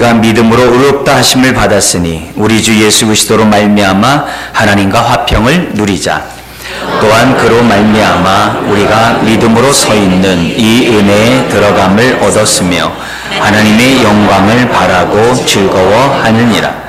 우리가 믿음으로 의롭다 하심을 받았으니 우리 주 예수 그리스도로 말미암아 하나님과 화평을 누리자. 또한 그로 말미암아 우리가 믿음으로 서 있는 이 은혜에 들어감을 얻었으며 하나님의 영광을 바라고 즐거워하느니라.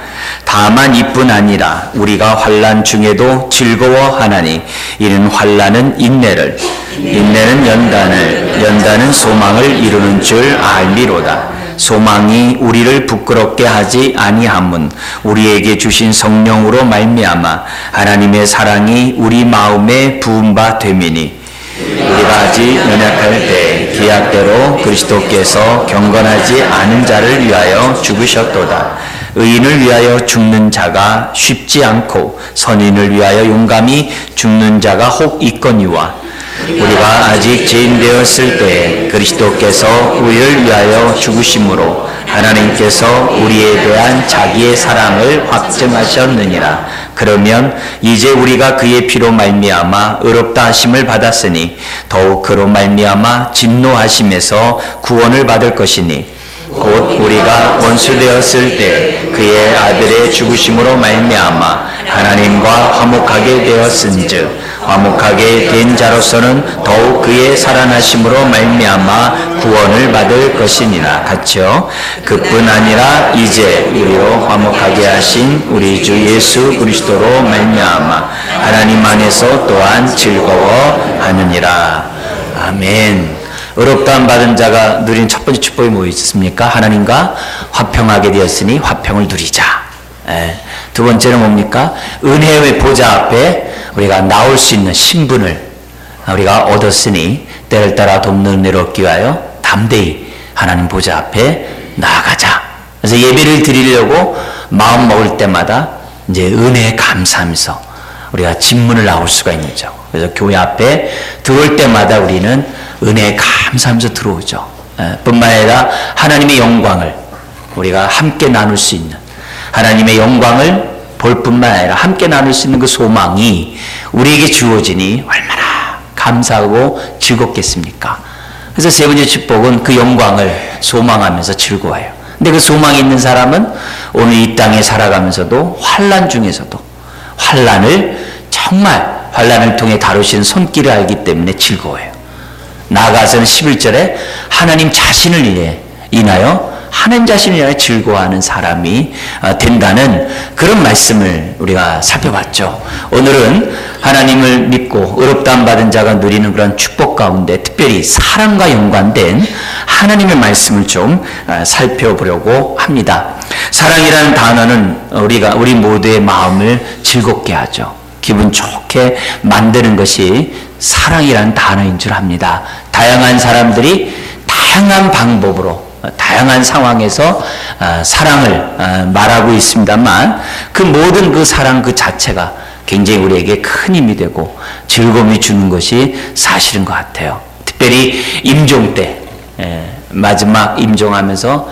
다만 이뿐 아니라 우리가 환난 중에도 즐거워하나니 이는 환난은 인내를, 인내는 연단을, 연단은 소망을 이루는 줄 알미로다. 소망이 우리를 부끄럽게 하지 아니함은 우리에게 주신 성령으로 말미암아 하나님의 사랑이 우리 마음에 부은 바 됨이니 우리가 아직 연약할 때 기약대로 그리스도께서 경건하지 않은 자를 위하여 죽으셨도다. 의인을 위하여 죽는 자가 쉽지 않고 선인을 위하여 용감히 죽는 자가 혹 있거니와 우리가 아직 죄인 되었을 때 그리스도께서 우리를 위하여 죽으심으로 하나님께서 우리에 대한 자기의 사랑을 확증하셨느니라. 그러면 이제 우리가 그의 피로 말미암아 의롭다 하심을 받았으니 더욱 그로 말미암아 진노하심에서 구원을 받을 것이니 곧 우리가 원수 되었을 때 그의 아들의 죽으심으로 말미암아 하나님과 화목하게 되었은즉 화목하게 된 자로서는 더욱 그의 살아나심으로 말미암아 구원을 받을 것이니라. 같이요. 그뿐 아니라 이제 우리로 화목하게 하신 우리 주 예수 그리스도로 말미암아 하나님 안에서 또한 즐거워하느니라. 아멘. 의롭다함 받은 자가 누린 첫 번째 축복이 뭐였습니까? 하나님과 화평하게 되었으니 화평을 누리자. 두 번째는 뭡니까? 은혜의 보좌 앞에 우리가 나올 수 있는 신분을 우리가 얻었으니 때를 따라 돕는 은혜를 얻기 위하여 담대히 하나님 보좌 앞에 나아가자. 그래서 예배를 드리려고 마음 먹을 때마다 이제 은혜에 감사하면서 우리가 진문을 나올 수가 있는 거죠. 그래서 교회 앞에 들어올 때마다 우리는 은혜에 감사하면서 들어오죠. 뿐만 아니라 하나님의 영광을 우리가 함께 나눌 수 있는, 하나님의 영광을 볼 뿐만 아니라 함께 나눌 수 있는 그 소망이 우리에게 주어지니 얼마나 감사하고 즐겁겠습니까? 그래서 세 번째 축복은 그 영광을 소망하면서 즐거워해요. 근데 그 소망이 있는 사람은 오늘 이 땅에 살아가면서도 환난 중에서도 환난을 통해 다루시는 손길을 알기 때문에 즐거워해요. 나아가서는 11절에 하나님 자신을 인하여 하나님 자신을 인하여 즐거워하는 사람이 된다는 그런 말씀을 우리가 살펴봤죠. 오늘은 하나님을 믿고 의롭다함 받은 자가 누리는 그런 축복 가운데 특별히 사랑과 연관된 하나님의 말씀을 좀 살펴보려고 합니다. 사랑이라는 단어는 우리 모두의 마음을 즐겁게 하죠. 기분 좋게 만드는 것이 사랑이라는 단어인 줄 압니다. 다양한 사람들이 다양한 방법으로 다양한 상황에서 사랑을 말하고 있습니다만 그 모든 그 사랑 그 자체가 굉장히 우리에게 큰 힘이 되고 즐거움이 주는 것이 사실인 것 같아요. 특별히 임종 때 마지막 임종하면서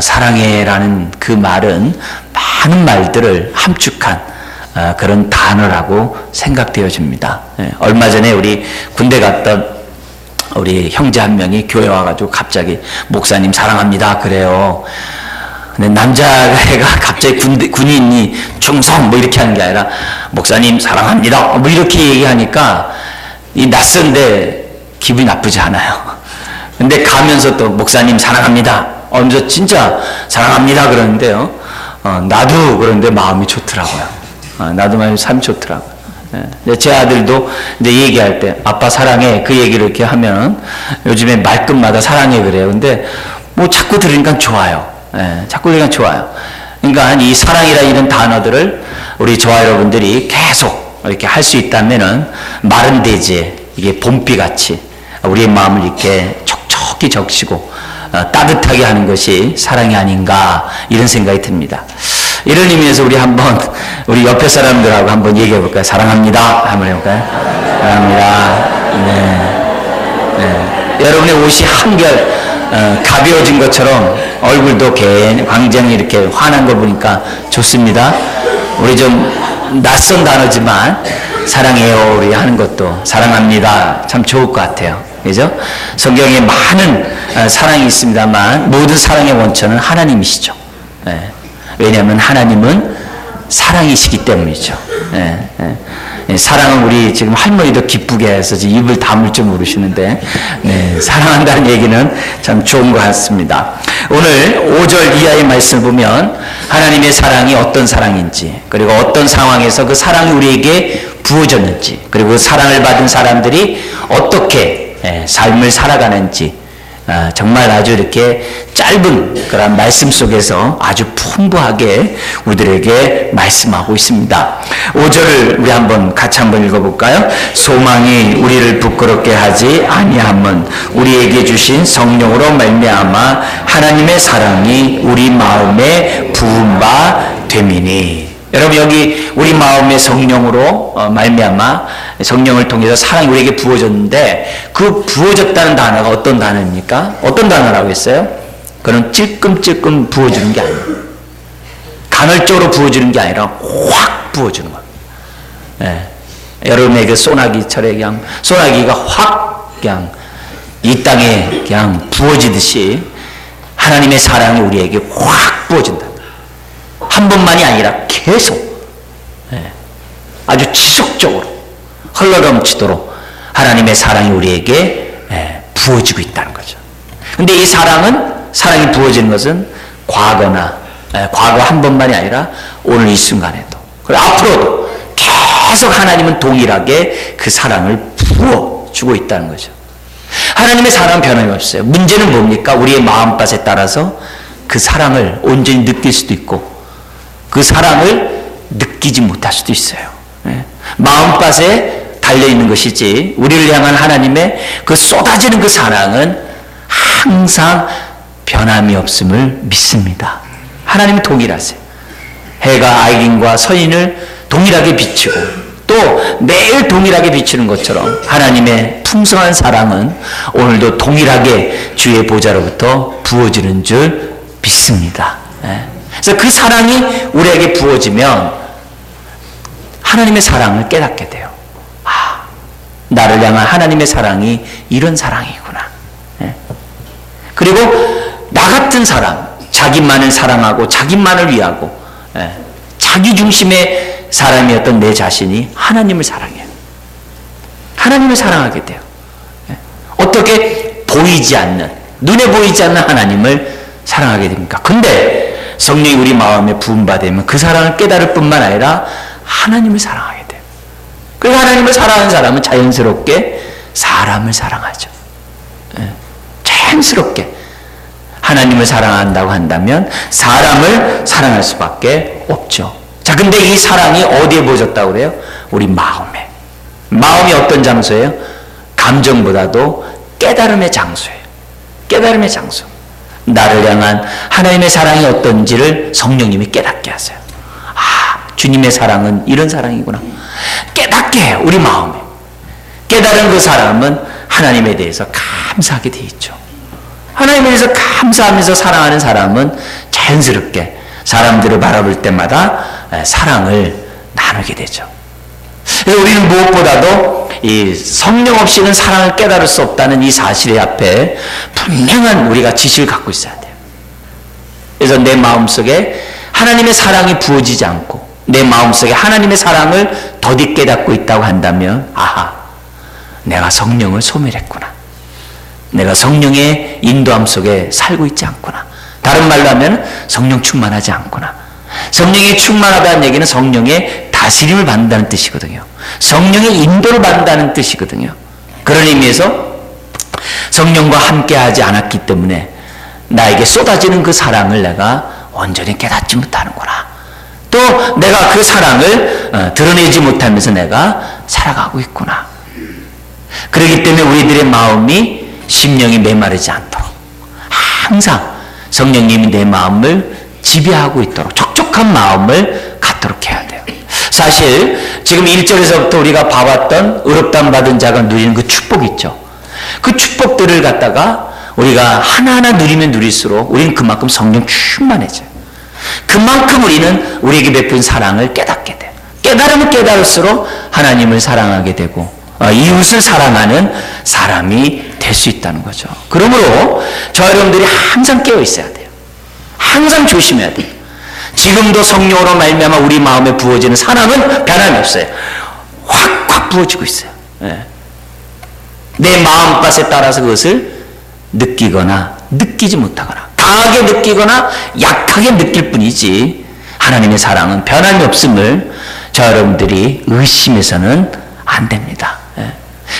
사랑해라는 그 말은 많은 말들을 함축한 그런 단어라고 생각되어집니다. 얼마 전에 우리 군대 갔던 우리 형제 한 명이 교회 와가지고 갑자기 목사님 사랑합니다 그래요. 근데 남자애가 갑자기 군인이 충성 뭐 이렇게 하는 게 아니라 목사님 사랑합니다 뭐 이렇게 얘기하니까 이 낯선데 기분이 나쁘지 않아요. 근데 가면서 또 목사님 사랑합니다 하면서 진짜 사랑합니다 그러는데요. 나도 그런데 마음이 좋더라고요. 나도 마음이 참 좋더라고요. 제 아들도 이제 얘기할 때 아빠 사랑해 그 얘기를 이렇게 하면 요즘에 말끝마다 사랑해 그래요. 근데 뭐 자꾸 들으니까 좋아요. 자꾸 들으니까 좋아요. 그러니까 이 사랑이라 이런 단어들을 우리 저와 여러분들이 계속 이렇게 할 수 있다면은 마른 대지에 이게 봄비같이 우리의 마음을 이렇게 촉촉히 적시고 따뜻하게 하는 것이 사랑이 아닌가 이런 생각이 듭니다. 이런 의미에서 우리 옆에 사람들하고 한번 얘기해 볼까요? 사랑합니다. 한번 해볼까요? 사랑합니다. 네. 여러분의 옷이 한결 가벼워진 것처럼 얼굴도 굉장히 이렇게 환한 거 보니까 좋습니다. 우리 좀 낯선 단어지만 사랑해요 우리 하는 것도 사랑합니다 참 좋을 것 같아요. 그죠? 성경에 많은 사랑이 있습니다만 모든 사랑의 원천은 하나님이시죠. 예. 왜냐하면 하나님은 사랑이시기 때문이죠. 예. 예. 사랑은 우리 지금 할머니도 기쁘게 해서 입을 다물 줄 모르시는데, 네, 사랑한다는 얘기는 참 좋은 것 같습니다. 오늘 5절 이하의 말씀을 보면 하나님의 사랑이 어떤 사랑인지, 그리고 어떤 상황에서 그 사랑이 우리에게 부어졌는지, 그리고 그 사랑을 받은 사람들이 어떻게 삶을 살아가는지, 정말 아주 이렇게 짧은 그런 말씀 속에서 아주 풍부하게 우리들에게 말씀하고 있습니다. 5절을 우리 같이 한번 읽어볼까요? 소망이 우리를 부끄럽게 하지 아니함은 우리에게 주신 성령으로 말미암아 하나님의 사랑이 우리 마음에 부은 바 됨이니. 여러분, 여기 우리 마음의 성령으로 말미암아 성령을 통해서 사랑이 우리에게 부어졌는데, 그 부어졌다는 단어가 어떤 단어입니까? 어떤 단어라고 했어요? 그건 찔끔찔끔 부어주는 게 아니에요. 간헐적으로 부어주는 게 아니라 확 부어주는 거예요. 예. 여름에 그 소나기철에 그냥 소나기가 확 그냥 이 땅에 그냥 부어지듯이 하나님의 사랑이 우리에게 확 부어진다. 한 번만이 아니라 계속, 아주 지속적으로 흘러넘치도록 하나님의 사랑이 우리에게 부어지고 있다는 거죠. 근데 이 사랑이 부어지는 것은 과거 한 번만이 아니라 오늘 이 순간에도, 그리고 앞으로도 계속 하나님은 동일하게 그 사랑을 부어주고 있다는 거죠. 하나님의 사랑은 변함이 없어요. 문제는 뭡니까? 우리의 마음밭에 따라서 그 사랑을 온전히 느낄 수도 있고, 그 사랑을 느끼지 못할 수도 있어요. 마음밭에 달려있는 것이지, 우리를 향한 하나님의 그 쏟아지는 그 사랑은 항상 변함이 없음을 믿습니다. 하나님은 동일하세요. 해가 아이긴과 서인을 동일하게 비추고 또 매일 동일하게 비추는 것처럼 하나님의 풍성한 사랑은 오늘도 동일하게 주의 보좌로부터 부어지는 줄 믿습니다. 그래서 그 사랑이 우리에게 부어지면 하나님의 사랑을 깨닫게 돼요. 나를 향한 하나님의 사랑이 이런 사랑이구나. 그리고 나 같은 사람, 자기만을 사랑하고 자기만을 위하고 자기 중심의 사람이었던 내 자신이 하나님을 사랑해요. 하나님을 사랑하게 돼요. 어떻게 보이지 않는, 눈에 보이지 않는 하나님을 사랑하게 됩니까? 근데 성령이 우리 마음에 부은 바 되면 그 사랑을 깨달을 뿐만 아니라 하나님을 사랑하게 돼요. 그래서 하나님을 사랑하는 사람은 자연스럽게 사람을 사랑하죠. 자연스럽게 하나님을 사랑한다고 한다면 사람을 사랑할 수밖에 없죠. 자, 근데 이 사랑이 어디에 부어졌다고 그래요? 우리 마음에. 마음이 어떤 장소예요? 감정보다도 깨달음의 장소예요. 깨달음의 장소. 나를 향한 하나님의 사랑이 어떤지를 성령님이 깨닫게 하세요. 주님의 사랑은 이런 사랑이구나. 깨닫게 해요. 우리 마음에. 깨달은 그 사람은 하나님에 대해서 감사하게 돼 있죠. 하나님에 대해서 감사하면서 사랑하는 사람은 자연스럽게 사람들을 바라볼 때마다 사랑을 나누게 되죠. 그래서 우리는 무엇보다도 이 성령 없이는 사랑을 깨달을 수 없다는 이 사실의 앞에 분명한 우리가 지식을 갖고 있어야 돼요. 그래서 내 마음속에 하나님의 사랑이 부어지지 않고 내 마음속에 하나님의 사랑을 더디 깨닫고 있다고 한다면, 내가 성령을 소멸했구나. 내가 성령의 인도함 속에 살고 있지 않구나. 다른 말로 하면 성령 충만하지 않구나. 성령이 충만하다는 얘기는 성령의 다스림을 받는다는 뜻이거든요. 성령의 인도를 받는다는 뜻이거든요. 그런 의미에서 성령과 함께하지 않았기 때문에 나에게 쏟아지는 그 사랑을 내가 온전히 깨닫지 못하는구나. 또 내가 그 사랑을 드러내지 못하면서 내가 살아가고 있구나. 그렇기 때문에 우리들의 마음이 심령이 메마르지 않도록 항상 성령님이 내 마음을 지배하고 있도록 촉촉한 마음을 갖도록 해야 돼요. 사실 지금 1절에서부터 우리가 봐왔던 의롭다함 받은 자가 누리는 그 축복 있죠. 그 축복들을 갖다가 우리가 하나하나 누리면 누릴수록 우리는 그만큼 성령 충만해져요. 그만큼 우리는 우리에게 베푼 사랑을 깨닫게 돼요. 깨달으면 깨달을수록 하나님을 사랑하게 되고 이웃을 사랑하는 사람이 될 수 있다는 거죠. 그러므로 저 여러분들이 항상 깨어 있어야 돼요. 항상 조심해야 돼요. 지금도 성령으로 말미암아 우리 마음에 부어지는 사랑은 변함이 없어요. 확확 부어지고 있어요. 내 마음밭에 따라서 그것을 느끼거나 느끼지 못하거나 강하게 느끼거나 약하게 느낄 뿐이지 하나님의 사랑은 변함이 없음을 저 여러분들이 의심해서는 안 됩니다.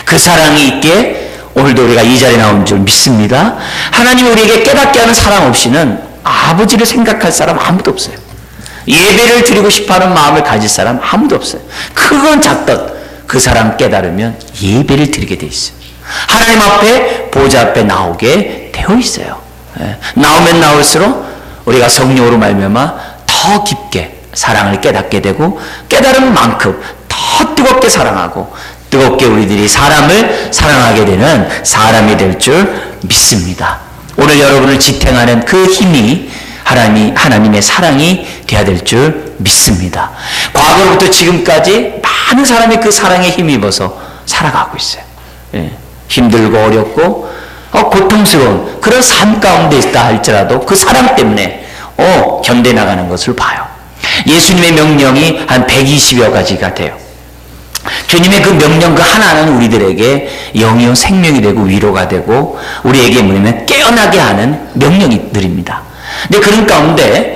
그 사랑이 있기에 오늘도 우리가 이 자리에 나온 줄 믿습니다. 하나님이 우리에게 깨닫게 하는 사랑 없이는 아버지를 생각할 사람 아무도 없어요. 예배를 드리고 싶어하는 마음을 가질 사람 아무도 없어요. 크건 작든 그 사랑 깨달으면 예배를 드리게 돼 있어요. 하나님 앞에 보좌 앞에 나오게 되어 있어요. 나오면 나올수록 우리가 성령으로 말미암아 더 깊게 사랑을 깨닫게 되고 깨달은 만큼 더 뜨겁게 사랑하고 뜨겁게 우리들이 사람을 사랑하게 되는 사람이 될 줄 믿습니다. 오늘 여러분을 지탱하는 그 힘이 하나님의 사랑이 되어야 될 줄 믿습니다. 과거로부터 지금까지 많은 사람이 그 사랑에 힘입어서 살아가고 있어요. 힘들고 어렵고 고통스러운 그런 삶 가운데 있다 할지라도 그 사랑 때문에 견뎌나가는 것을 봐요. 예수님의 명령이 한 120여 가지가 돼요. 주님의 그 명령 그 하나는 우리들에게 영이요 생명이 되고 위로가 되고 우리에게 뭐냐면 깨어나게 하는 명령들입니다. 근데 그런 가운데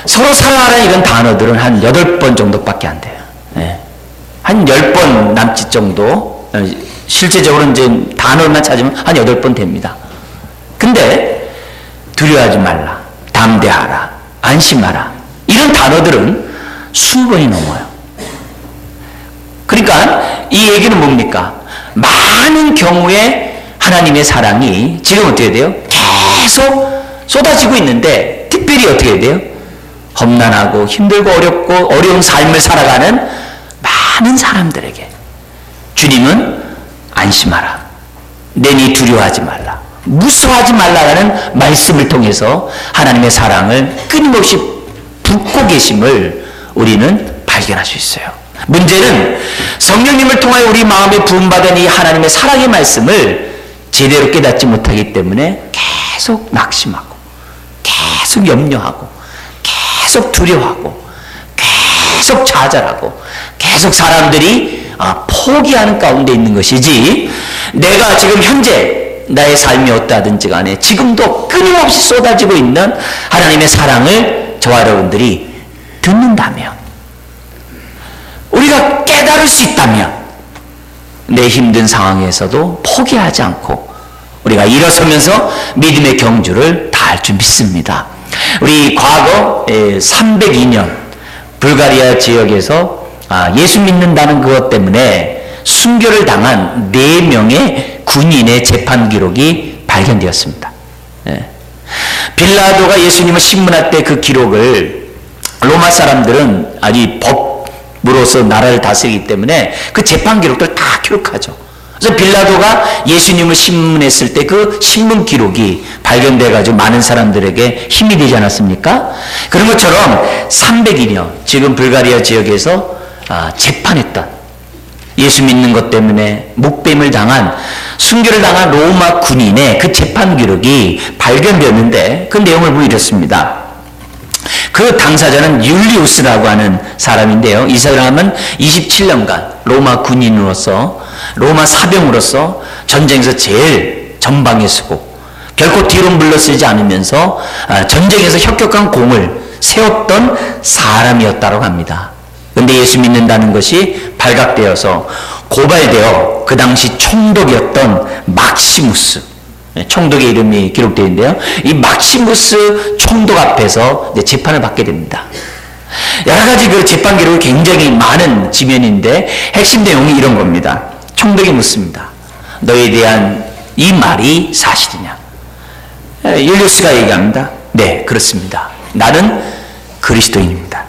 서로 사랑하라는 이런 단어들은 한 8번 정도밖에 안 돼요. 한 10번 남짓 정도 실제적으로 이제 단어만 찾으면 한 8번 됩니다. 근데 두려워하지 말라, 담대하라, 안심하라 이런 단어들은 20번이 넘어요. 그러니까 이 얘기는 뭡니까? 많은 경우에 하나님의 사랑이 지금 어떻게 돼요? 계속 쏟아지고 있는데 특별히 어떻게 돼요? 험난하고 힘들고 어렵고 어려운 삶을 살아가는 많은 사람들에게 주님은 안심하라. 내니 두려워하지 말라. 무서워하지 말라라는 말씀을 통해서 하나님의 사랑을 끊임없이 붓고 계심을 우리는 발견할 수 있어요. 문제는 성령님을 통하여 우리 마음에 부음받은 이 하나님의 사랑의 말씀을 제대로 깨닫지 못하기 때문에 계속 낙심하고 계속 염려하고 계속 두려워하고 계속 좌절하고 계속 사람들이 포기하는 가운데 있는 것이지 내가 지금 현재 나의 삶이 어떠하든지 간에 지금도 끊임없이 쏟아지고 있는 하나님의 사랑을 저와 여러분들이 듣는다면 우리가 깨달을 수 있다면 내 힘든 상황에서도 포기하지 않고 우리가 일어서면서 믿음의 경주를 다할 줄 믿습니다. 우리 과거 302년 불가리아 지역에서 예수 믿는다는 그것 때문에 순교를 당한 4명의 군인의 재판 기록이 발견되었습니다. 빌라도가 예수님을 신문할 때 그 기록을 로마 사람들은 아주 법으로서 나라를 다스리기 때문에 그 재판 기록들 다 기록하죠. 그래서 빌라도가 예수님을 신문했을 때 그 신문 기록이 발견돼가지고 많은 사람들에게 힘이 되지 않았습니까? 그런 것처럼 302년 지금 불가리아 지역에서 재판했던 예수 믿는 것 때문에 목뱀을 당한 순교를 당한 로마 군인의 그 재판 기록이 발견되었는데 그 내용을 보면 이렇습니다. 그 당사자는 율리우스라고 하는 사람인데요. 이 사람은 27년간 로마 군인으로서 로마 사병으로서 전쟁에서 제일 전방에 서고 결코 뒤로 물러서지 않으면서 전쟁에서 혁혁한 공을 세웠던 사람이었다고 합니다. 그런데 예수 믿는다는 것이 발각되어서 고발되어 그 당시 총독이었던 막시무스, 총독의 이름이 기록되어 있는데요. 이 막시무스 총독 앞에서 이제 재판을 받게 됩니다. 여러 가지 그 재판 기록이 굉장히 많은 지면인데 핵심 내용이 이런 겁니다. 총독이 묻습니다. 너에 대한 이 말이 사실이냐? 율리우스가 얘기합니다. 네, 그렇습니다. 나는 그리스도인입니다.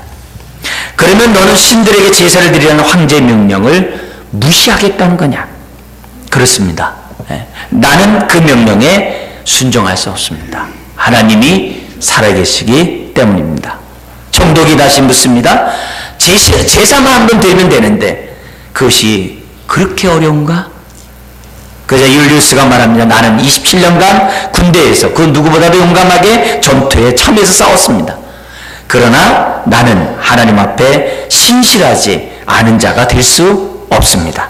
그러면 너는 신들에게 제사를 드리라는 황제의 명령을 무시하겠다는 거냐? 그렇습니다. 나는 그 명령에 순종할 수 없습니다. 하나님이 살아계시기 때문입니다. 총독이 다시 묻습니다. 제사만 한번 드리면 되는데 그것이 그렇게 어려운가? 그래서 율리우스가 말합니다. 나는 27년간 군대에서 그 누구보다도 용감하게 전투에 참여해서 싸웠습니다. 그러나 나는 하나님 앞에 신실하지 않은 자가 될 수 없습니다.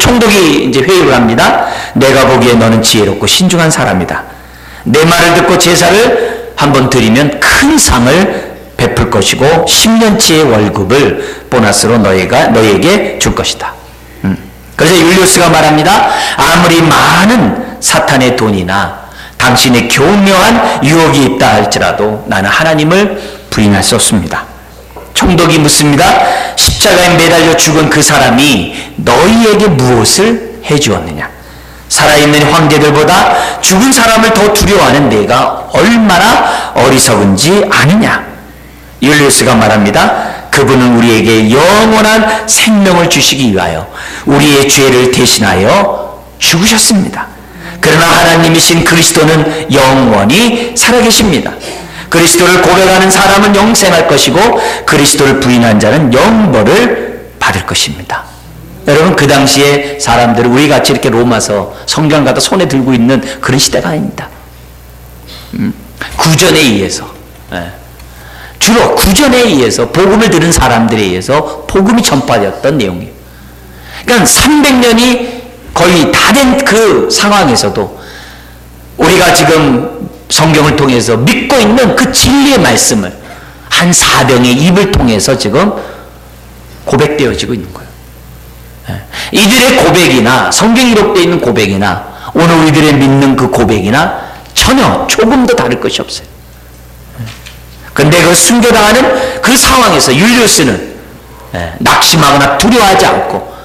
총독이 이제 회의를 합니다. 내가 보기에 너는 지혜롭고 신중한 사람이다. 내 말을 듣고 제사를 한번 드리면 큰 상을 베풀 것이고 10년치의 월급을 보너스로 너에게 줄 것이다. 그래서 율리우스가 말합니다. 아무리 많은 사탄의 돈이나 당신의 교묘한 유혹이 있다 할지라도 나는 하나님을 부인할 수 없습니다. 총독이 묻습니다. 십자가에 매달려 죽은 그 사람이 너희에게 무엇을 해주었느냐? 살아있는 황제들보다 죽은 사람을 더 두려워하는 내가 얼마나 어리석은지 아느냐? 율리우스가 말합니다. 그분은 우리에게 영원한 생명을 주시기 위하여 우리의 죄를 대신하여 죽으셨습니다. 그러나 하나님이신 그리스도는 영원히 살아계십니다. 그리스도를 고백하는 사람은 영생할 것이고 그리스도를 부인한 자는 영벌을 받을 것입니다. 여러분, 그 당시에 사람들은 우리 같이 이렇게 로마서 성경 갖다 손에 들고 있는 그런 시대가 아닙니다. 구전에 의해서, 주로 구전에 의해서 복음을 들은 사람들에 의해서 복음이 전파되었던 내용이에요. 그러니까 300년이 거의 다 된 그 상황에서도 우리가 지금 성경을 통해서 믿고 있는 그 진리의 말씀을 한 사병의 입을 통해서 지금 고백되어지고 있는 거예요. 이들의 고백이나 성경에 기록되어 있는 고백이나 오늘 우리들의 믿는 그 고백이나 전혀 조금도 다를 것이 없어요. 그런데 그 순교당하는 그 상황에서 율리우스는 낙심하거나 두려워하지 않고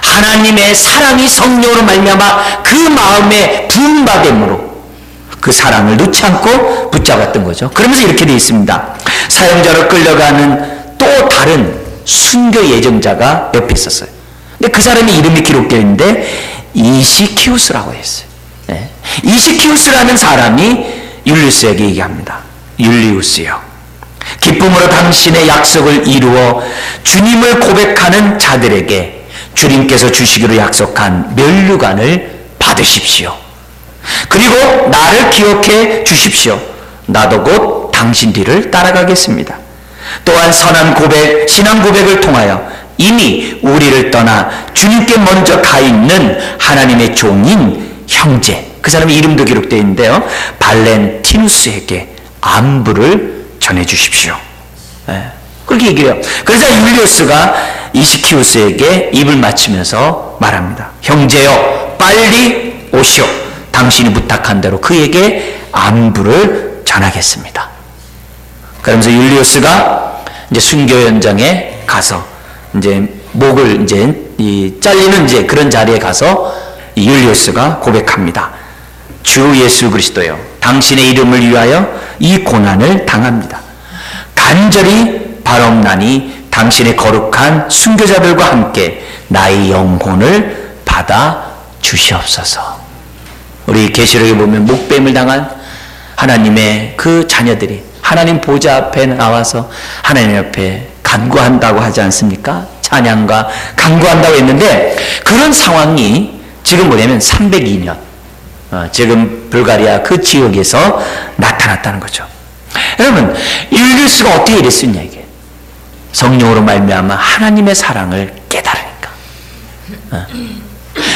하나님의 사랑이 성령으로 말미암아 그 마음에 부음받음으로 그 사랑을 놓지 않고 붙잡았던 거죠. 그러면서 이렇게 되어 있습니다. 사형자로 끌려가는 또 다른 순교 예정자가 옆에 있었어요. 근데 그 사람의 이름이 기록되어 있는데 이시키우스라고 했어요. 이시키우스라는 사람이 율리우스에게 얘기합니다. 율리우스요, 기쁨으로 당신의 약속을 이루어 주님을 고백하는 자들에게 주님께서 주시기로 약속한 면류관을 받으십시오. 그리고 나를 기억해 주십시오. 나도 곧 당신 뒤를 따라가겠습니다. 또한 선한 고백, 신앙 고백을 통하여 이미 우리를 떠나 주님께 먼저 가 있는 하나님의 종인 형제, 그 사람의 이름도 기록되어 있는데요, 발렌티누스에게 안부를 전해 주십시오. 그렇게 얘기해요. 그래서 율리우스가 이시키우스에게 입을 맞추면서 말합니다. 형제여, 빨리 오시오. 당신이 부탁한 대로 그에게 안부를 전하겠습니다. 그러면서 율리우스가 이제 순교 현장에 가서 이제 목을 이제 잘리는 이제 그런 자리에 가서 율리우스가 고백합니다. 주 예수 그리스도여, 당신의 이름을 위하여 이 고난을 당합니다. 간절히 바라옵나니 당신의 거룩한 순교자들과 함께 나의 영혼을 받아 주시옵소서. 우리 계시록에 보면 목뱀을 당한 하나님의 그 자녀들이 하나님 보좌 앞에 나와서 하나님 앞에 간구한다고 하지 않습니까? 찬양과 간구한다고 했는데 그런 상황이 지금 뭐냐면 302년 지금 불가리아 그 지역에서 나타났다는 거죠. 여러분, 율리우스가 어떻게 이랬었냐, 이게 성령으로 말미암아 하나님의 사랑을 깨달으니까.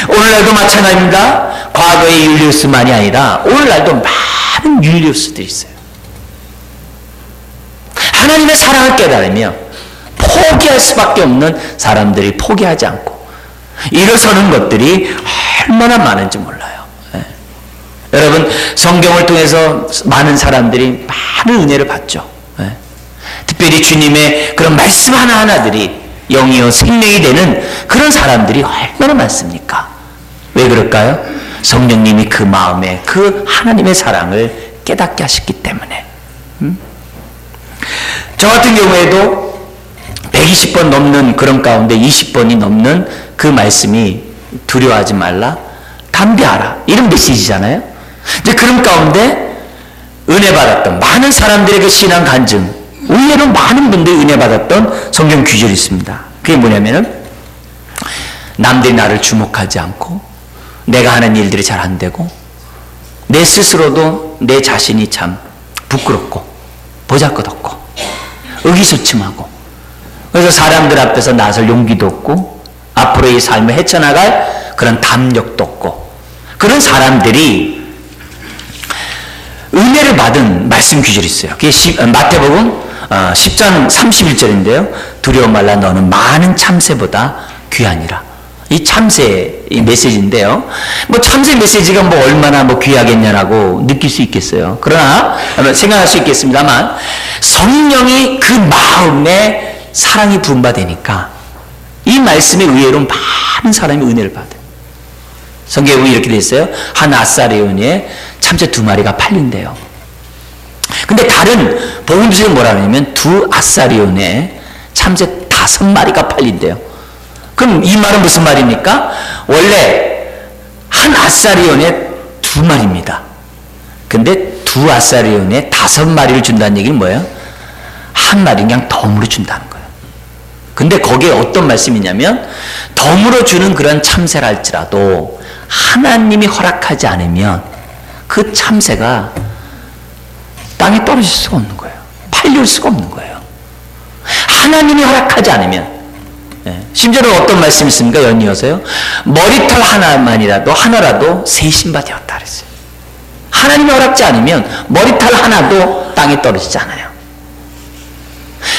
오늘날도 마찬가지입니다. 과거의 율리우스만이 아니라 오늘날도 많은 율리우스들이 있어요. 하나님의 사랑을 깨달으며 포기할 수밖에 없는 사람들이 포기하지 않고 일어서는 것들이 얼마나 많은지 몰라요. 여러분, 성경을 통해서 많은 사람들이 많은 은혜를 받죠. 특별히 주님의 그런 말씀 하나하나들이 영이요 생명이 되는 그런 사람들이 얼마나 많습니까? 왜 그럴까요? 성령님이 그 마음에 그 하나님의 사랑을 깨닫게 하셨기 때문에. 저 같은 경우에도 120번 넘는 그런 가운데 20번이 넘는 그 말씀이 두려워하지 말라, 담대하라, 이런 메시지잖아요. 이제 그런 가운데 은혜 받았던 많은 사람들의 그 신앙 간증, 의외로 많은 분들이 은혜 받았던 성경 구절이 있습니다. 그게 뭐냐면은 남들이 나를 주목하지 않고 내가 하는 일들이 잘 안 되고 내 스스로도 내 자신이 참 부끄럽고 보잘것없고 의기소침하고, 그래서 사람들 앞에서 나설 용기도 없고 앞으로의 삶을 헤쳐나갈 그런 담력도 없고, 그런 사람들이 은혜를 받은 말씀 구절이 있어요. 그게 마태복음 10장 31절인데요. 두려워 말라, 너는 많은 참새보다 귀하니라. 이 참새 이 메시지인데요. 뭐 참새 메시지가 뭐 얼마나 뭐 귀하겠냐라고 느낄 수 있겠어요. 그러나 생각할 수 있겠습니다만, 성령이 그 마음에 사랑이 부음받으니까 이 말씀에 의외로 많은 사람이 은혜를 받아요. 성경에 보면 이렇게 돼 있어요. 한 아사리온에 참새 2마리가 팔린대요. 근데 다른 복음서에 뭐라 그러냐면 두 아사리온에 참새 5마리가 팔린대요. 그럼 이 말은 무슨 말입니까? 원래 한 아사리온에 2마리입니다. 근데 두 아사리온에 5마리를 준다는 얘기는 뭐예요? 한 마리 그냥 덤으로 준다는 거예요. 근데 거기에 어떤 말씀이냐면, 덤으로 주는 그런 참새라 할지라도 하나님이 허락하지 않으면 그 참새가 땅에 떨어질 수가 없는 거예요. 팔릴 수가 없는 거예요. 하나님이 허락하지 않으면. 심지어는 어떤 말씀이 있습니까? 연이어서요. 머리털 하나라도 새 신바 되었다 그랬어요. 하나님이 허락지 않으면 머리털 하나도 땅에 떨어지지 않아요.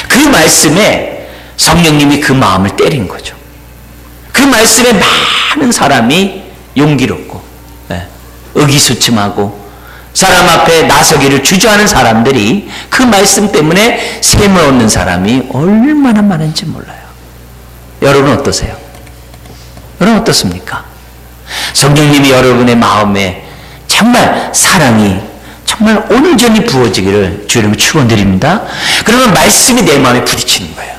그 말씀에 성령님이 그 마음을 때린 거죠. 그 말씀에 많은 사람이 용기롭고 의기소침하고 사람 앞에 나서기를 주저하는 사람들이 그 말씀 때문에 샘을 얻는 사람이 얼마나 많은지 몰라요. 여러분 어떠세요? 여러분 어떻습니까? 성령님이 여러분의 마음에 정말 사랑이 정말 온전히 부어지기를 주 이름으로 축원드립니다. 그러면 말씀이 내 마음에 부딪히는 거예요.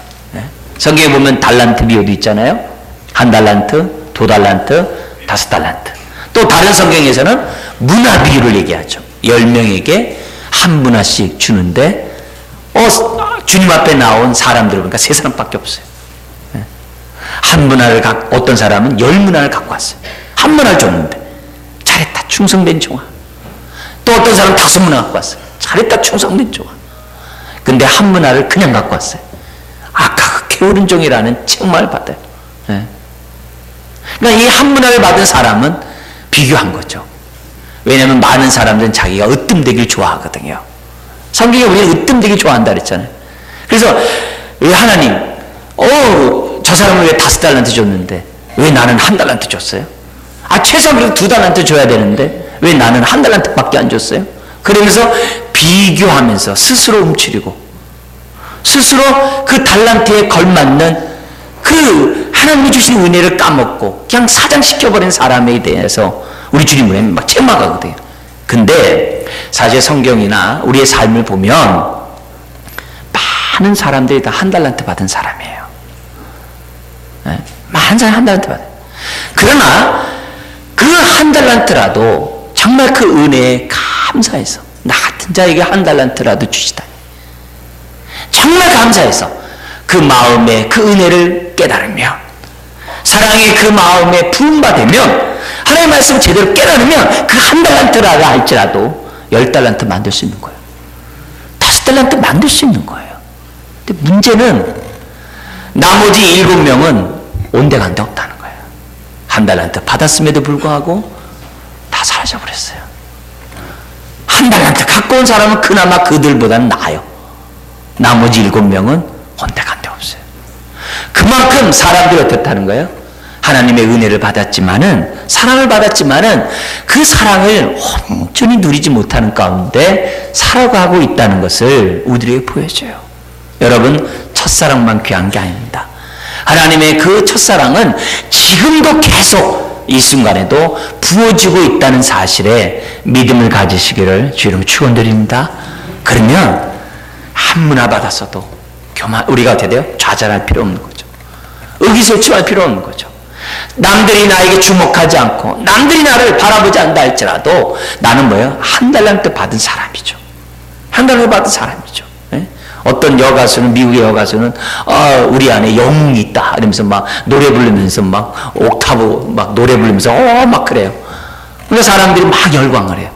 성경에 보면 달란트 비유도 있잖아요. 1달란트, 2달란트, 5달란트. 또 다른 성경에서는 문화 비유를 얘기하죠. 10명에게 한 문화씩 주는데 주님 앞에 나온 사람들 보니까 3사람밖에 없어요. 한 문화를 어떤 사람은 10문화를 갖고 왔어요. 한 문화를 줬는데 잘했다 충성된 종아. 또 어떤 사람은 5문화 갖고 왔어요. 잘했다 충성된 종아. 근데 한 문화를 그냥 갖고 왔어요. 아까 그 게으른 종이라는 책망을 받아요. 그러니까 이 한 문화를 받은 사람은 비교한 거죠. 왜냐하면 많은 사람들은 자기가 으뜸되길 좋아하거든요. 성경에 우리는 으뜸되길 좋아한다 그랬잖아요. 그래서 왜 하나님 저 사람은 왜 5달란트 줬는데 왜 나는 1달란트 줬어요? 최소한 그래도 2달란트 줘야 되는데 왜 나는 1달란트밖에 안 줬어요? 그러면서 비교하면서 스스로 움츠리고 스스로 그 달란트에 걸맞는 그 하나님이 주신 은혜를 까먹고 그냥 사장시켜버린 사람에 대해서 우리 주님은 막 책망하거든요. 근데 사실 성경이나 우리의 삶을 보면 많은 사람들이 다 1달란트 받은 사람이에요. 많은 사람이 1달란트 받아요. 그러나 그 1달란트라도 정말 그 은혜에 감사해서 나 같은 자에게 1달란트라도 주시다니 정말 감사해서 그 마음에 그 은혜를 깨달으며 사랑의 그 마음에 부음받으면 하나님의 말씀을 제대로 깨달으면 그 1달란트라고 할지라도 10달란트 만들 수 있는 거예요. 5달란트 만들 수 있는 거예요. 근데 문제는 나머지 7명은 온데간데 없다는 거예요. 1달란트 받았음에도 불구하고 다 사라져버렸어요. 1달란트 갖고 온 사람은 그나마 그들보다는 나아요. 나머지 7명은 온데간데 없어요. 그만큼 사람들이 어떻다는 거예요? 하나님의 은혜를 받았지만은 사랑을 받았지만은 그 사랑을 온전히 누리지 못하는 가운데 살아가고 있다는 것을 우리에게 보여줘요. 여러분 첫사랑만 귀한 게 아닙니다. 하나님의 그 첫사랑은 지금도 계속 이 순간에도 부어지고 있다는 사실에 믿음을 가지시기를 주 이름으로 축원드립니다. 그러면 한 문화 받았어도 우리가 어떻게 돼요? 좌절할 필요 없는 거죠. 의기소침할 필요 없는 거죠. 남들이 나에게 주목하지 않고 남들이 나를 바라보지 않는다 할지라도 나는 뭐예요? 1달란트 받은 사람이죠. 1달란트 받은 사람이죠. 어떤 여가수는 미국의 여가수는 우리 안에 영웅이 있다 이러면서 막 노래 부르면서 막 옥타브 막 노래 부르면서 막 그래요. 그러니까 사람들이 막 열광을 해요.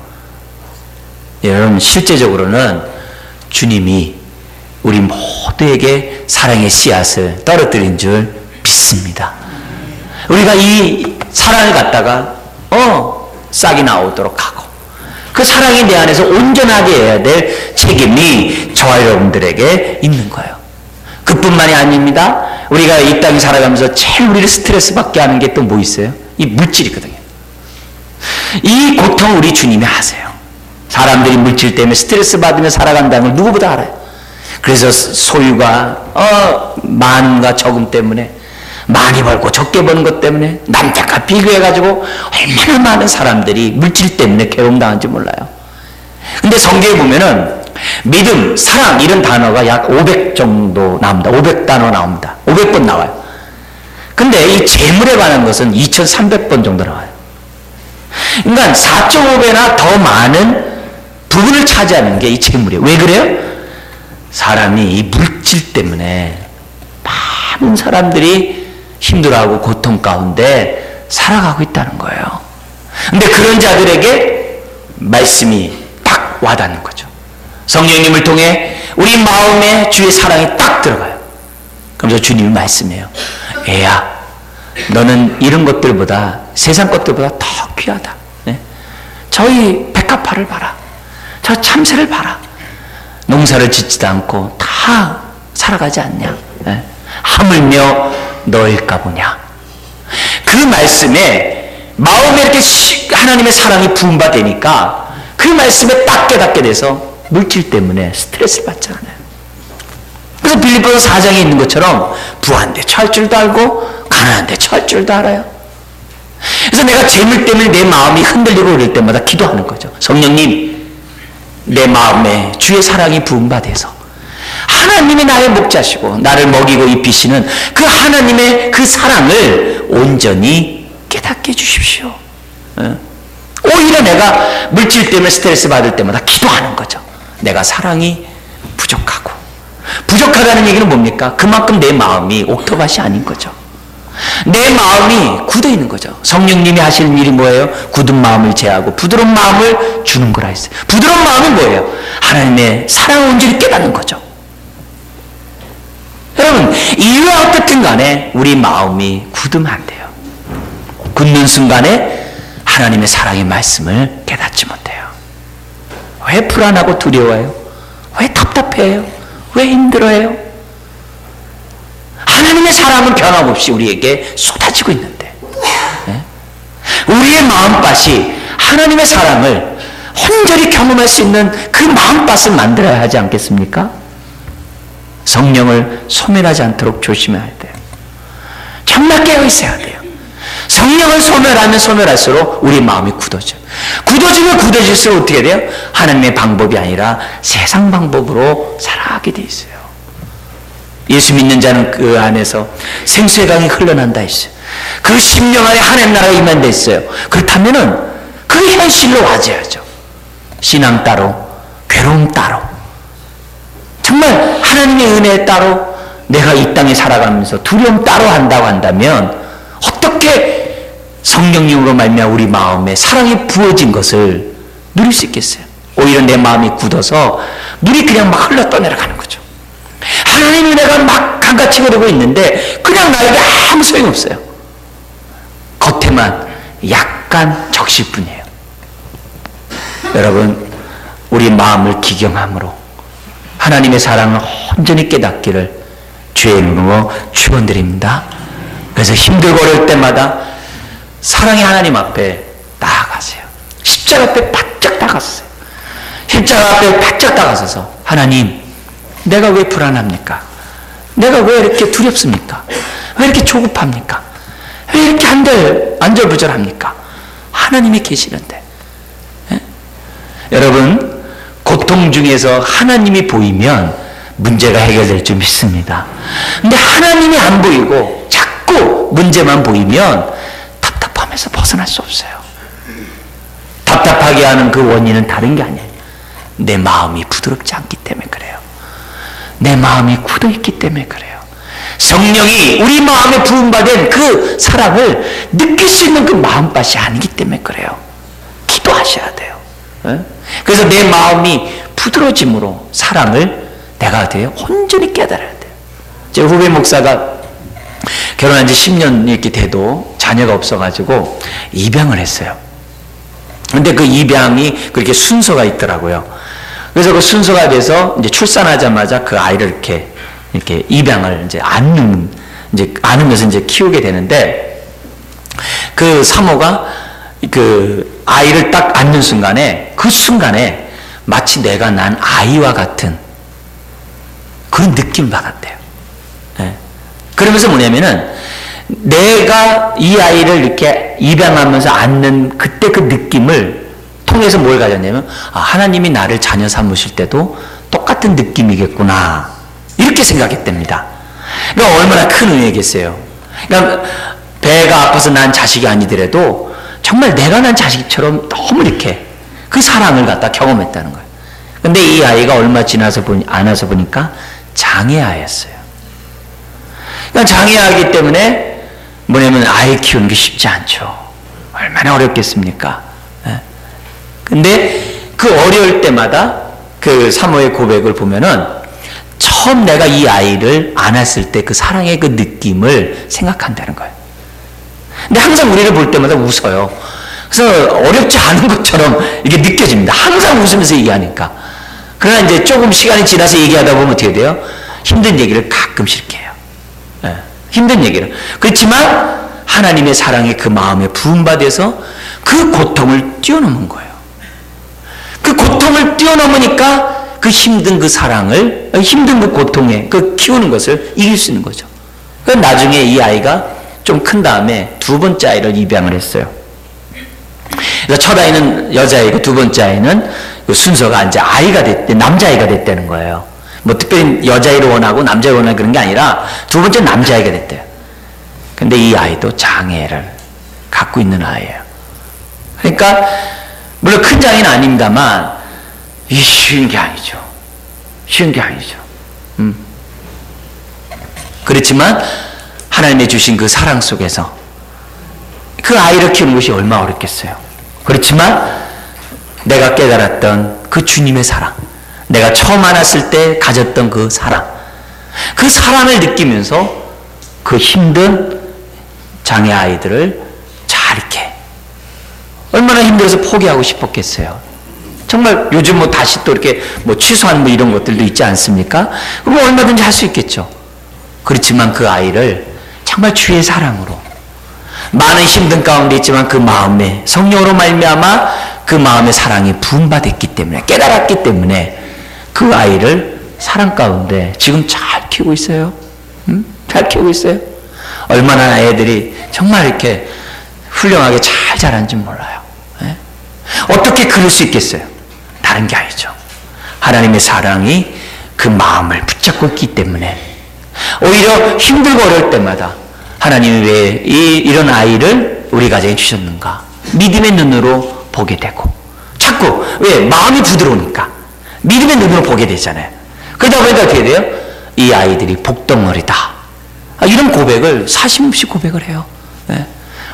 여러분 실제적으로는 주님이 우리 모두에게 사랑의 씨앗을 떨어뜨린 줄 믿습니다. 우리가 이 사랑을 갖다가 싹이 나오도록 하고 그 사랑이 내 안에서 온전하게 해야 될 책임이 저와 여러분들에게 있는 거예요. 그뿐만이 아닙니다. 우리가 이 땅에 살아가면서 제일 우리를 스트레스 받게 하는 게 또 뭐 있어요? 이 물질이거든요. 이 고통 우리 주님이 아세요. 사람들이 물질 때문에 스트레스 받으며 살아간다는 걸 누구보다 알아요. 그래서 소유가 많음과 적음 때문에 많이 벌고 적게 버는 것 때문에 남들과 비교해가지고 얼마나 많은 사람들이 물질 때문에 괴로움당한지 몰라요. 근데 성경에 보면은 믿음, 사랑 이런 단어가 약 500 정도 나옵니다. 500단어 나옵니다. 500번 나와요. 근데 이 재물에 관한 것은 2300번 정도 나와요. 그러니까 4.5배나 더 많은 부분을 차지하는 게 이 재물이에요. 왜 그래요? 사람이 이 물질 때문에 많은 사람들이 힘들어하고 고통 가운데 살아가고 있다는 거예요. 근데 그런 자들에게 말씀이 딱 와닿는 거죠. 성령님을 통해 우리 마음에 주의 사랑이 딱 들어가요. 그러면서 주님이 말씀해요. 애야, 너는 이런 것들보다 세상 것들보다 더 귀하다. 네? 저희 백합화를 봐라. 저 참새를 봐라. 농사를 짓지도 않고 다 살아가지 않냐. 네? 하물며 너일까 보냐. 그 말씀에 마음에 이렇게 하나님의 사랑이 부음받으니까 그 말씀에 딱 깨닫게 돼서 물질 때문에 스트레스를 받지 않아요. 그래서 빌립보서 4장에 있는 것처럼 부한데 처할 줄도 알고 가난한데 처할 줄도 알아요. 그래서 내가 재물 때문에 내 마음이 흔들리고 그럴 때마다 기도하는 거죠. 성령님, 내 마음에 주의 사랑이 부음받아서 하나님이 나의 목자시고 나를 먹이고 입히시는 그 하나님의 그 사랑을 온전히 깨닫게 해주십시오. 오히려 내가 물질 때문에 스트레스 받을 때마다 기도하는 거죠. 내가 사랑이 부족하고, 부족하다는 얘기는 뭡니까? 그만큼 내 마음이 옥토밭이 아닌 거죠. 내 마음이 굳어 있는 거죠. 성령님이 하시는 일이 뭐예요? 굳은 마음을 제하고 부드러운 마음을 주는 거라 했어요. 부드러운 마음은 뭐예요? 하나님의 사랑을 온전히 깨닫는 거죠. 여러분, 이유와 어떻든 간에 우리 마음이 굳으면 안 돼요. 굳는 순간에 하나님의 사랑의 말씀을 깨닫지 못해요. 왜 불안하고 두려워해요? 왜 답답해요? 왜 힘들어해요? 하나님의 사랑은 변함없이 우리에게 쏟아지고 있는데, 네? 우리의 마음밭이 하나님의 사랑을 온전히 경험할 수 있는 그 마음밭을 만들어야 하지 않겠습니까? 성령을 소멸하지 않도록 조심해야 돼요. 정말 깨어 있어야 돼요. 성령을 소멸하면 소멸할수록 우리 마음이 굳어져요. 굳어지면 굳어질수록 어떻게 돼요? 하나님의 방법이 아니라 세상 방법으로 살아가게 돼 있어요. 예수 믿는 자는 그 안에서 생수의 강이 흘러난다 했어요. 그 심령 안에 하나님 나라가 임한다 했어요. 그렇다면은 그 현실로 와줘야죠. 신앙 따로, 괴로움 따로, 정말 하나님의 은혜 따로, 내가 이 땅에 살아가면서 두려움 따로 한다고 한다면 어떻게 성령님으로 말미암아 우리 마음에 사랑이 부어진 것을 누릴 수 있겠어요? 오히려 내 마음이 굳어서 물이 그냥 막 흘러 떠내려가는 거죠. 하나님의 은혜가 막 강같이 흐르고 있는데 그냥 나에게 아무 소용없어요. 겉에만 약간 적실 뿐이에요. 여러분, 우리 마음을 기경함으로 하나님의 사랑을 온전히 깨닫기를 주의 이름으로 축원드립니다. 그래서 힘들고 어려울 때마다 사랑의 하나님 앞에 나아가세요. 십자가 앞에 바짝 나갔어요. 십자가 앞에 바짝 나가서서 하나님, 내가 왜 불안합니까? 내가 왜 이렇게 두렵습니까? 왜 이렇게 조급합니까? 왜 이렇게 안절부절합니까? 하나님이 계시는데. 예? 여러분, 고통 중에서 하나님이 보이면 문제가 해결될 줄 믿습니다. 근데 하나님이 안 보이고 자꾸 문제만 보이면 답답함에서 벗어날 수 없어요. 답답하게 하는 그 원인은 다른 게 아니에요. 내 마음이 부드럽지 않기 때문에 그래요. 내 마음이 굳어있기 때문에 그래요. 성령이 우리 마음에 부음받은 그 사랑을 느낄 수 있는 그 마음밭이 아니기 때문에 그래요. 기도하셔야 돼요. 그래서 내 마음이 부드러워짐으로 사랑을 내가 돼요? 온전히 깨달아야 돼요. 제 후배 목사가 결혼한 지 10년 이렇게 돼도 자녀가 없어가지고 입양을 했어요. 근데 그 입양이 그렇게 순서가 있더라고요. 그래서 그 순서가 돼서 이제 출산하자마자 그 아이를 이렇게 입양을 이제 안으면서 이제 키우게 되는데, 그 사모가 그 아이를 딱 안는 순간에, 그 순간에 마치 내가 난 아이와 같은 그런 느낌을 받았대요. 네. 그러면서 뭐냐면은, 내가 이 아이를 이렇게 입양하면서 안는 그때 그 느낌을 통해서 뭘 가졌냐면, 하나님이 나를 자녀 삼으실 때도 똑같은 느낌이겠구나, 이렇게 생각했답니다. 그러니까 얼마나 큰 은혜겠어요. 그러니까 배가 아파서 난 자식이 아니더라도 정말 내가 난 자식처럼 너무 이렇게 그 사랑을 갖다 경험했다는 거예요. 근데 이 아이가 얼마 지나서 안아서 보니까 장애아였어요. 그러니까 장애아이기 때문에 뭐냐면 아이 키우는 게 쉽지 않죠. 얼마나 어렵겠습니까? 근데 그 어려울 때마다 그 사모의 고백을 보면은 처음 내가 이 아이를 안았을 때 그 사랑의 그 느낌을 생각한다는 거예요. 근데 항상 우리를 볼 때마다 웃어요. 그래서 어렵지 않은 것처럼 이게 느껴집니다. 항상 웃으면서 얘기하니까. 그러나 이제 조금 시간이 지나서 얘기하다 보면 어떻게 돼요? 힘든 얘기를 가끔씩 해요. 네, 힘든 얘기를. 그렇지만 하나님의 사랑에 그 마음에 부음받아서 그 고통을 뛰어넘은 거예요. 그 고통을 뛰어넘으니까 그 힘든 그 사랑을, 힘든 그 고통에 그 키우는 것을 이길 수 있는 거죠. 그래서 나중에 이 아이가 좀 큰 다음에 두 번째 아이를 입양을 했어요. 그래서 첫 아이는 여자아이고 두 번째 아이는 그 순서가 이제 남자아이가 됐다는 거예요. 뭐 특별히 여자아이를 원하고 남자아이를 원하고 그런 게 아니라 두 번째 남자아이가 됐대요. 근데 이 아이도 장애를 갖고 있는 아이예요. 그러니까 물론 큰 장애는 아닙니다만 이 쉬운 게 아니죠. 쉬운 게 아니죠. 그렇지만 하나님이 주신 그 사랑 속에서 그 아이를 키우는 것이 얼마나 어렵겠어요. 그렇지만 내가 깨달았던 그 주님의 사랑, 내가 처음 안았을 때 가졌던 그 사랑, 그 사랑을 느끼면서 그 힘든 장애 아이들을 잘 이렇게, 얼마나 힘들어서 포기하고 싶었겠어요. 정말 요즘 뭐 다시 또 이렇게 뭐 취소한 뭐 이런 것들도 있지 않습니까? 그럼 얼마든지 할 수 있겠죠. 그렇지만 그 아이를 정말 주의 사랑으로, 많은 힘든 가운데 있지만 그 마음에 성령으로 말미암아 그 마음의 사랑이 부음받았기 때문에, 깨달았기 때문에 그 아이를 사랑 가운데 지금 잘 키우고 있어요. 잘 키우고 있어요. 얼마나 애들이 정말 이렇게 훌륭하게 잘 자란지 몰라요. 네? 어떻게 그럴 수 있겠어요? 다른 게 아니죠. 하나님의 사랑이 그 마음을 붙잡고 있기 때문에 오히려 힘들고 어려울 때마다 하나님이 왜 이런 아이를 우리 가정에 주셨는가? 믿음의 눈으로 보게 되고, 자꾸 왜 마음이 부드러우니까 믿음의 눈으로 보게 되잖아요. 그러다 보니까 어떻게 돼요? 이 아이들이 복덩어리다. 이런 고백을 사심없이 고백을 해요. 네.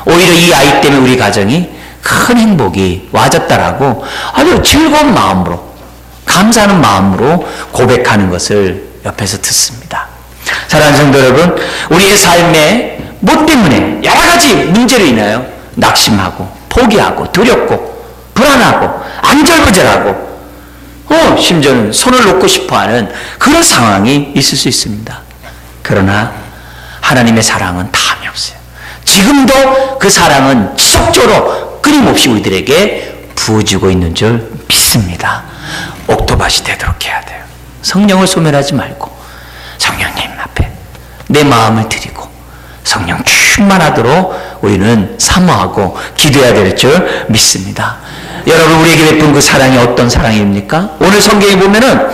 오히려 이 아이 때문에 우리 가정이 큰 행복이 와졌다라고 아주 즐거운 마음으로, 감사하는 마음으로 고백하는 것을 옆에서 듣습니다. 사랑하는 성도 여러분, 우리의 삶에 뭐 때문에 여러 가지 문제로 인하여 낙심하고 포기하고 두렵고 불안하고 안절부절하고 심지어는 손을 놓고 싶어하는 그런 상황이 있을 수 있습니다. 그러나 하나님의 사랑은 다함이 없어요. 지금도 그 사랑은 지속적으로 끊임없이 우리들에게 부어지고 있는 줄 믿습니다. 옥토밭이 되도록 해야 돼요. 성령을 소멸하지 말고 성령님 앞에 내 마음을 드리고 성령 충만하도록 우리는 사모하고 기도해야 될 줄 믿습니다. 여러분, 우리에게 베푼 그 사랑이 어떤 사랑입니까? 오늘 성경에 보면은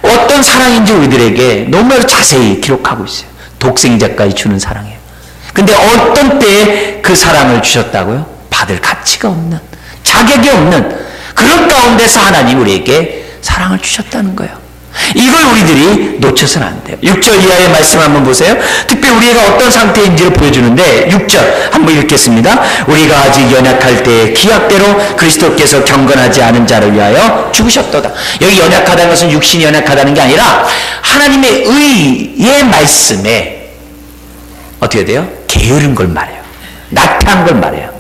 어떤 사랑인지 우리들에게 너무 자세히 기록하고 있어요. 독생자까지 주는 사랑이에요. 근데 어떤 때에 그 사랑을 주셨다고요? 받을 가치가 없는, 자격이 없는 그런 가운데서 하나님 우리에게 사랑을 주셨다는 거예요. 이걸 우리들이 놓쳐서는 안 돼요. 6절 이하의 말씀 한번 보세요. 특별히 우리가 어떤 상태인지를 보여주는데 6절 한번 읽겠습니다. 우리가 아직 연약할 때 기약대로 그리스도께서 경건하지 않은 자를 위하여 죽으셨도다. 여기 연약하다는 것은 육신이 연약하다는 게 아니라 하나님의 의의 말씀에 어떻게 돼요? 게으른 걸 말해요. 나태한 걸 말해요.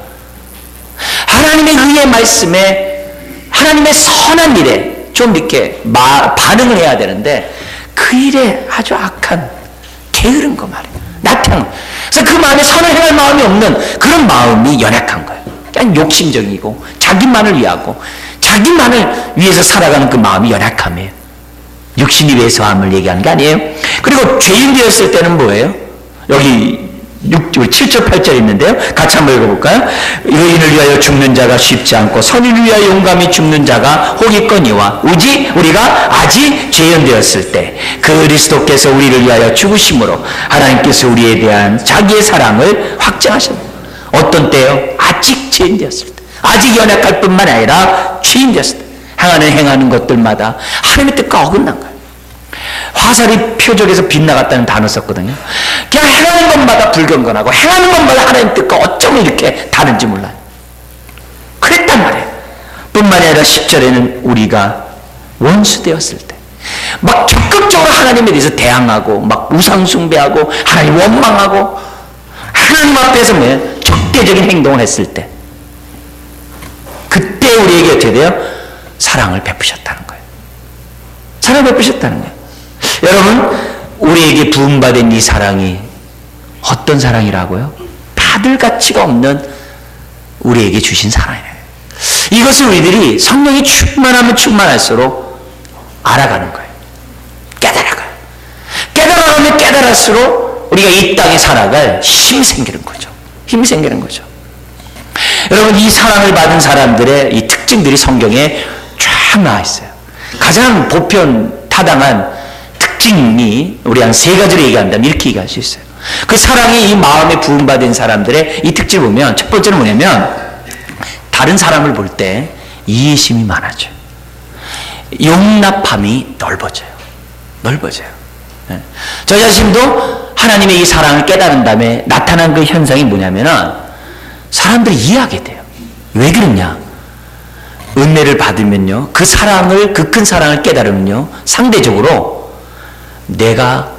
하나님의 의의 말씀에 하나님의 선한 일에 좀 이렇게 반응을 해야 되는데 그 일에 아주 악한 게으른 거 말이에요. 나태한 거. 그래서 그 마음에 선을 행할 마음이 없는 그런 마음이 연약한 거예요. 그냥 욕심적이고 자기만을 위하고 자기만을 위해서 살아가는 그 마음이 연약함이에요. 육신이 왜소함을 얘기하는 게 아니에요. 그리고 죄인 되었을 때는 뭐예요? 여기 7절 8절 있는데요. 같이 한번 읽어볼까요? 의인을 위하여 죽는 자가 쉽지 않고 선인을 위하여 용감히 죽는 자가 혹 있거니와 오직 우리가 아직 죄인 되었을 때 그리스도께서 우리를 위하여 죽으심으로 하나님께서 우리에 대한 자기의 사랑을 확증하셨다. 어떤 때요? 아직 죄인 되었을 때. 아직 연약할 뿐만 아니라 죄인 되었을 때. 행하는 것들마다 하나님의 뜻과 어긋난 거예요. 화살이 표적에서 빗나갔다는 단어 썼거든요. 그냥 행하는 것마다 불경건하고 행하는 것마다 하나님 뜻과 어쩌면 이렇게 다른지 몰라요. 그랬단 말이에요. 뿐만이 아니라 10절에는 우리가 원수 되었을 때 막 적극적으로 하나님에 대해서 대항하고 막 우상숭배하고 하나님 원망하고 하나님 앞에서 적대적인 행동을 했을 때 그때 우리에게 어떻게 돼요? 사랑을 베푸셨다는 거예요. 사랑을 베푸셨다는 거예요. 여러분, 우리에게 부음받은 이 사랑이 어떤 사랑이라고요? 받을 가치가 없는 우리에게 주신 사랑이에요. 이것을 우리들이 성령이 충만하면 충만할수록 알아가는 거예요. 깨달아가요. 깨달아가면 깨달을수록 우리가 이 땅에 살아갈 힘이 생기는 거죠. 힘이 생기는 거죠. 여러분, 이 사랑을 받은 사람들의 이 특징들이 성경에 쫙 나와 있어요. 가장 보편 타당한 특징이 우리 한 세 가지로 얘기한다면 이렇게 얘기할 수 있어요. 그 사랑이 이 마음에 부음받은 사람들의 이 특질을 보면 첫 번째는 뭐냐면 다른 사람을 볼 때 이해심이 많아져요. 용납함이 넓어져요. 저 자신도 하나님의 이 사랑을 깨달은 다음에 나타난 그 현상이 뭐냐면은 사람들이 이해하게 돼요. 왜 그러냐? 은혜를 받으면요, 그 사랑을, 그 큰 사랑을 깨달으면요, 상대적으로 내가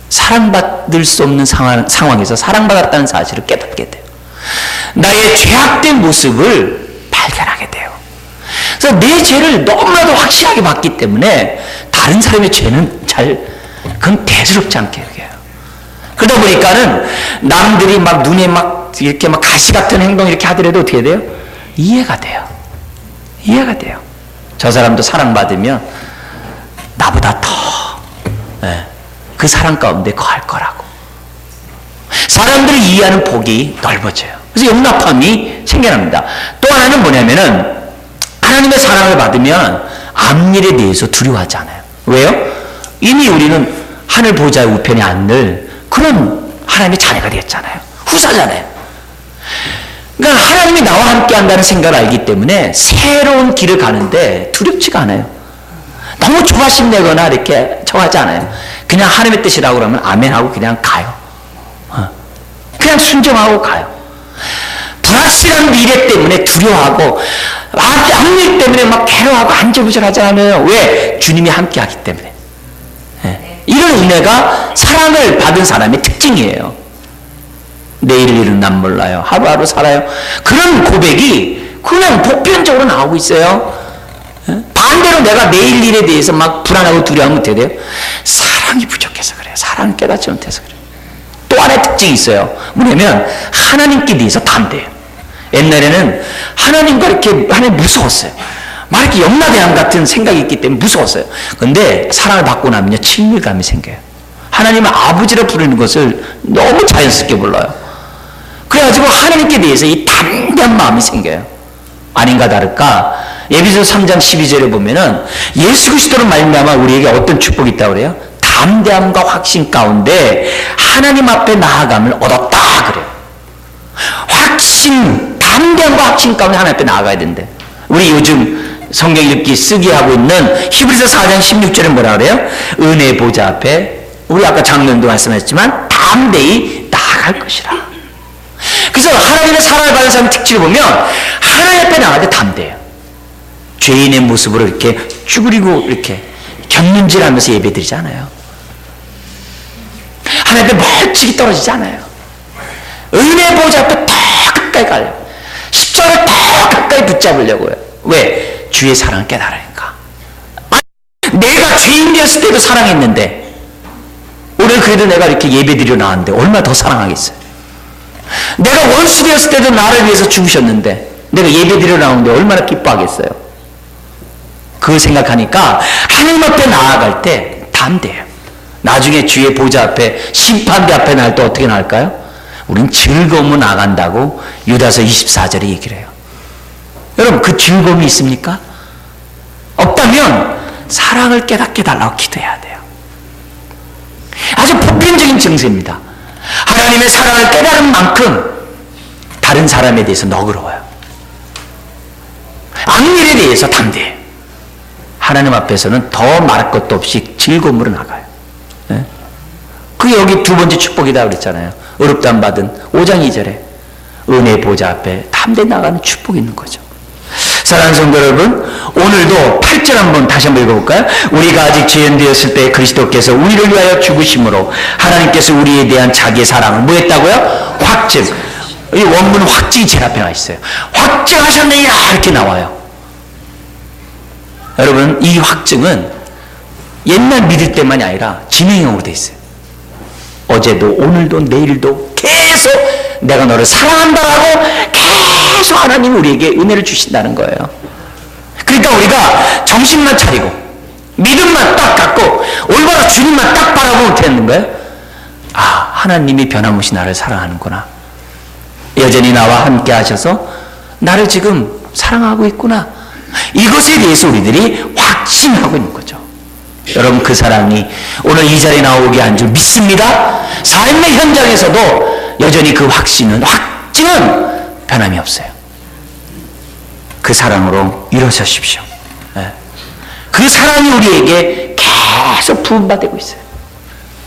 사랑받을 수 없는 상황에서 사랑받았다는 사실을 깨닫게 돼요. 나의 죄악된 모습을 발견하게 돼요. 그래서 내 죄를 너무나도 확실하게 봤기 때문에 다른 사람의 죄는 그건 대수롭지 않게 여겨요. 그러다 보니까는 남들이 막 눈에 막 이렇게 막 가시 같은 행동 이렇게 하더라도 어떻게 돼요? 이해가 돼요. 저 사람도 사랑받으면 나보다 더 그 사랑 가운데 거할 거라고. 사람들을 이해하는 폭이 넓어져요. 그래서 용납함이 생겨납니다. 또 하나는 뭐냐면은 하나님의 사랑을 받으면 앞일에 대해서 두려워하지 않아요. 왜요? 이미 우리는 하늘 보좌의 우편에 앉을 그런 하나님의 자녀가 되었잖아요. 후사잖아요. 그러니까 하나님이 나와 함께 한다는 생각을 알기 때문에 새로운 길을 가는데 두렵지가 않아요. 너무 조바심 내거나 이렇게 정하지 않아요. 그냥 하나님의 뜻이라고 그러면 아멘하고 그냥 가요. 그냥 순종하고 가요. 불확실한 미래 때문에 두려워하고 앞일 때문에 막 괴로워하고 안절부절하지 않아요. 왜? 주님이 함께 하기 때문에. 이런 은혜가 사랑을 받은 사람의 특징이에요. 내일 일은 난 몰라요. 하루하루 살아요. 그런 고백이 그냥 보편적으로 나오고 있어요. 반대로 내가 내일 일에 대해서 막 불안하고 두려워하면 어떻게 돼요? 사랑이 부족해서 그래요. 사랑을 깨닫지 못해서 그래요. 또 하나의 특징이 있어요. 뭐냐면 하나님께 대해서 담대해요. 옛날에는 하나님과 이렇게 하나님 무서웠어요. 막 이렇게 영라대왕 같은 생각이 있기 때문에 무서웠어요. 근데 사랑을 받고 나면요, 친밀감이 생겨요. 하나님을 아버지라 부르는 것을 너무 자연스럽게 불러요. 그래가지고 하나님께 대해서 이 담대한 마음이 생겨요. 아닌가 다를까? 에베소서 3장 12절에 보면은 예수 그리스도로 말미암아 우리에게 어떤 축복이 있다고 그래요? 담대함과 확신 가운데 하나님 앞에 나아감을 얻었다 그래요. 담대함과 확신 가운데 하나님 앞에 나아가야 된대. 우리 요즘 성경 읽기 쓰기 하고 있는 히브리서 4장 16절에 뭐라 그래요? 은혜 보좌 앞에 우리 아까 장면도 말씀하셨지만 담대히 나아갈 것이라. 그래서 하나님의 사랑을 받는 사람의 특징을 보면 하나님 앞에 나갈 때 담대해요. 죄인의 모습으로 이렇게 쭈그리고 이렇게 곁눈질하면서 예배드리지 않아요. 하나님 앞에 멀찍이 떨어지지 않아요. 은혜 보좌 앞에 더 가까이 가려고, 십자가를 더 가까이 붙잡으려고요. 왜? 주의 사랑을 깨달으니까. 내가 죄인 되었을 때도 사랑했는데 오늘 그래도 내가 이렇게 예배드리러 나왔는데 얼마나 더 사랑하겠어요. 내가 원수 되었을 때도 나를 위해서 죽으셨는데 내가 예배드리러 나오는데 얼마나 기뻐하겠어요. 그걸 생각하니까 하나님 앞에 나아갈 때 담대해요. 나중에 주의 보좌 앞에 심판대 앞에 나갈 때 어떻게 나갈까요? 우린 즐거움으로 나간다고 유다서 24절에 얘기를 해요. 여러분 그 즐거움이 있습니까? 없다면 사랑을 깨닫게 달라고 기도해야 돼요. 아주 보편적인 증세입니다. 하나님의 사랑을 깨달은 만큼 다른 사람에 대해서 너그러워요. 악일에 대해서 담대해요. 하나님 앞에서는 더 말할 것도 없이 즐거움으로 나가요. 네? 그게 여기 두 번째 축복이다 그랬잖아요. 어렵다 받은 5장 2절에 은혜 보좌 앞에 담대히 나가는 축복이 있는 거죠. 사랑하는 성도 여러분, 오늘도 8절 한번 다시 한번 읽어볼까요? 우리가 아직 죄인 되었을 때 그리스도께서 우리를 위하여 죽으심으로 하나님께서 우리에 대한 자기의 사랑을 뭐 했다고요? 확증. 이 원문은 확증이 제일 앞에 나 있어요. 확증하셨느니라 이렇게 나와요. 여러분 이 확증은 옛날 믿을 때만이 아니라 진행형으로 돼 있어요. 어제도 오늘도 내일도 계속 내가 너를 사랑한다라고 계속 하나님이 우리에게 은혜를 주신다는 거예요. 그러니까 우리가 정신만 차리고 믿음만 딱 갖고 올바로 주님만 딱 바라보면 되는 거예요. 아, 하나님이 변함없이 나를 사랑하는구나. 여전히 나와 함께 하셔서 나를 지금 사랑하고 있구나. 이것에 대해서 우리들이 확신하고 있는 거죠. 여러분 그 사랑이 오늘 이 자리에 나오게 한 줄 믿습니다. 삶의 현장에서도 여전히 그 확증은 변함이 없어요. 그 사랑으로 일어서십시오. 그 사랑이 우리에게 계속 부음받고 있어요.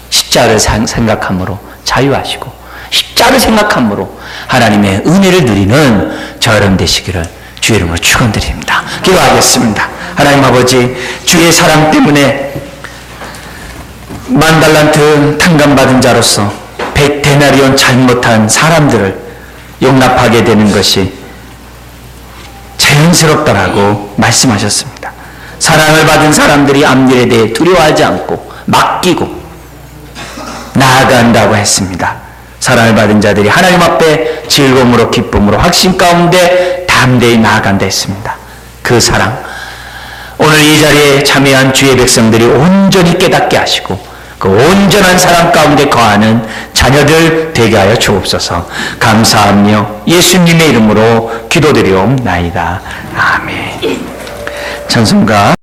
십자가를 생각함으로 자유하시고 십자가를 생각함으로 하나님의 은혜를 누리는 저 여러분 되시기를 주의 이름으로 축원드립니다. 기도하겠습니다. 하나님 아버지, 주의 사랑 때문에 10,000달란트 탕감받은 자로서 100데나리온 잘못한 사람들을 용납하게 되는 것이 자연스럽다라고 말씀하셨습니다. 사랑을 받은 사람들이 앞일에 대해 두려워하지 않고 맡기고 나아간다고 했습니다. 사랑을 받은 자들이 하나님 앞에 즐거움으로 기쁨으로 확신 가운데 담대히 나아간다 했습니다. 그 사랑 오늘 이 자리에 참여한 주의 백성들이 온전히 깨닫게 하시고 그 온전한 사랑 가운데 거하는 자녀들 되게 하여 주옵소서. 감사하며 예수님의 이름으로 기도드리옵나이다. 아멘. 찬송가